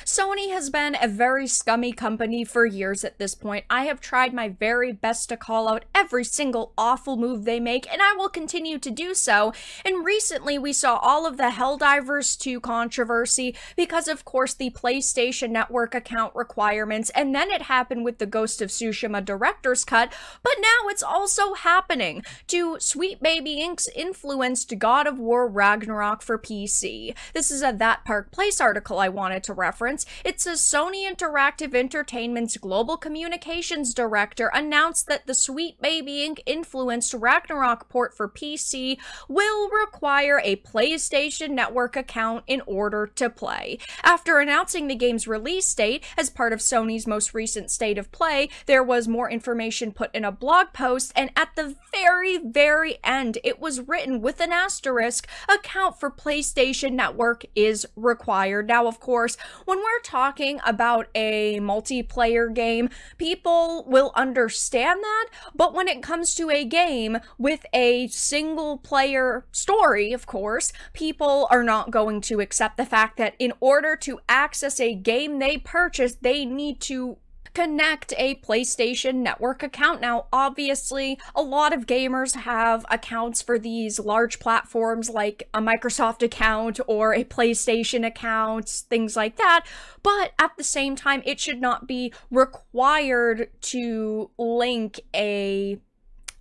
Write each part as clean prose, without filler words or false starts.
Sony has been a very scummy company for years at this point. I have tried my very best to call out every single awful move they make, and I will continue to do so. And recently we saw all of the Helldivers 2 controversy because, of course, the PlayStation Network account requirements, and then it happened with the Ghost of Tsushima Director's Cut, but now it's also happening to Sweet Baby Inc.'s influenced God of War Ragnarok for PC. This is a That Park Place article I wanted to reference. It says Sony Interactive Entertainment's Global Communications Director announced that the Sweet Baby Inc. influenced Ragnarok port for PC will require a PlayStation Network account in order to play. After announcing the game's release date as part of Sony's most recent State of Play, there was more information put in a blog post, and at the very end, it was written with an asterisk, account for PlayStation Network is required. Now, of course, when we're talking about a multiplayer game, people will understand that, but when it comes to a game with a single player story, of course, people are not going to accept the fact that in order to access a game they purchased, they need to connect a PlayStation Network account. Now, obviously, a lot of gamers have accounts for these large platforms like a Microsoft account or a PlayStation account, things like that, but at the same time, it should not be required to link a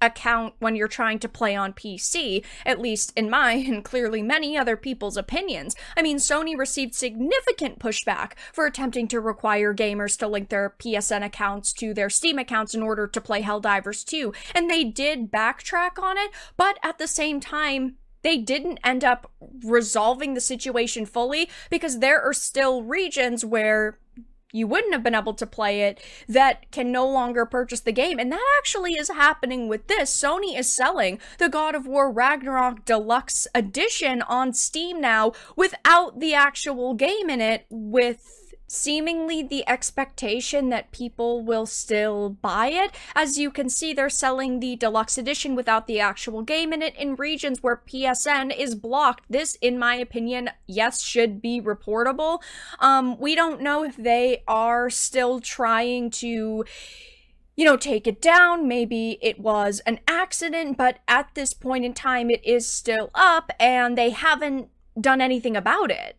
account when you're trying to play on PC, at least in my and clearly many other people's opinions. I mean, Sony received significant pushback for attempting to require gamers to link their PSN accounts to their Steam accounts in order to play Helldivers 2, and they did backtrack on it, but at the same time, they didn't end up resolving the situation fully because there are still regions where you wouldn't have been able to play it that can no longer purchase the game. And that actually is happening with this. Sony is selling the God of War Ragnarok Deluxe Edition on Steam now without the actual game in it, with seemingly the expectation that people will still buy it. As you can see, they're selling the deluxe edition without the actual game in it in regions where PSN is blocked. This, in my opinion, yes, should be reportable. We don't know if they are still trying to, you know, take it down. Maybe it was an accident, but at this point in time, it is still up and they haven't done anything about it.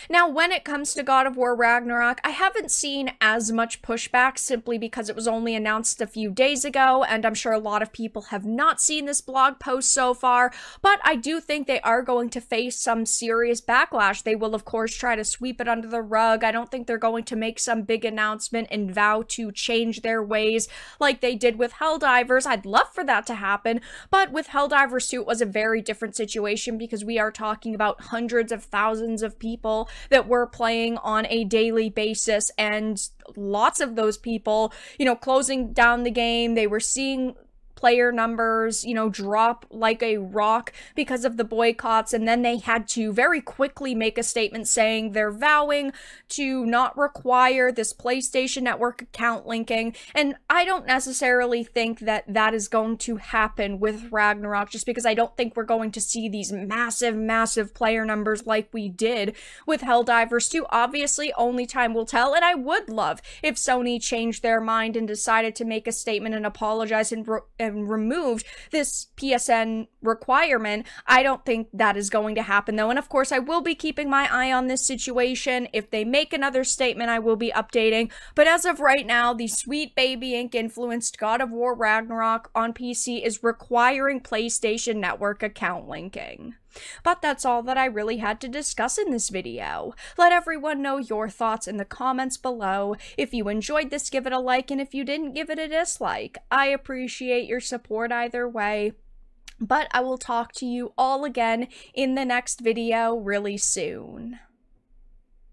Now, when it comes to God of War Ragnarok, I haven't seen as much pushback simply because it was only announced a few days ago, and I'm sure a lot of people have not seen this blog post so far, but I do think they are going to face some serious backlash. They will, of course, try to sweep it under the rug. I don't think they're going to make some big announcement and vow to change their ways like they did with Helldivers. I'd love for that to happen, but with Helldivers 2, it was a very different situation because we are talking about hundreds of thousands of people that were playing on a daily basis, and lots of those people, you know, closing down the game, they were seeing player numbers, you know, drop like a rock because of the boycotts, and then they had to very quickly make a statement saying they're vowing to not require this PlayStation Network account linking, and I don't necessarily think that that is going to happen with Ragnarok, just because I don't think we're going to see these massive player numbers like we did with Helldivers 2. Obviously, only time will tell, and I would love if Sony changed their mind and decided to make a statement and apologize and removed this PSN requirement. I don't think that is going to happen though, and of course I will be keeping my eye on this situation. If they make another statement, I will be updating, but as of right now, the Sweet Baby Inc. influenced God of War Ragnarok on PC is requiring PlayStation Network account linking. But that's all that I really had to discuss in this video. Let everyone know your thoughts in the comments below. If you enjoyed this, give it a like, and if you didn't, give it a dislike. I appreciate your support either way. But I will talk to you all again in the next video really soon.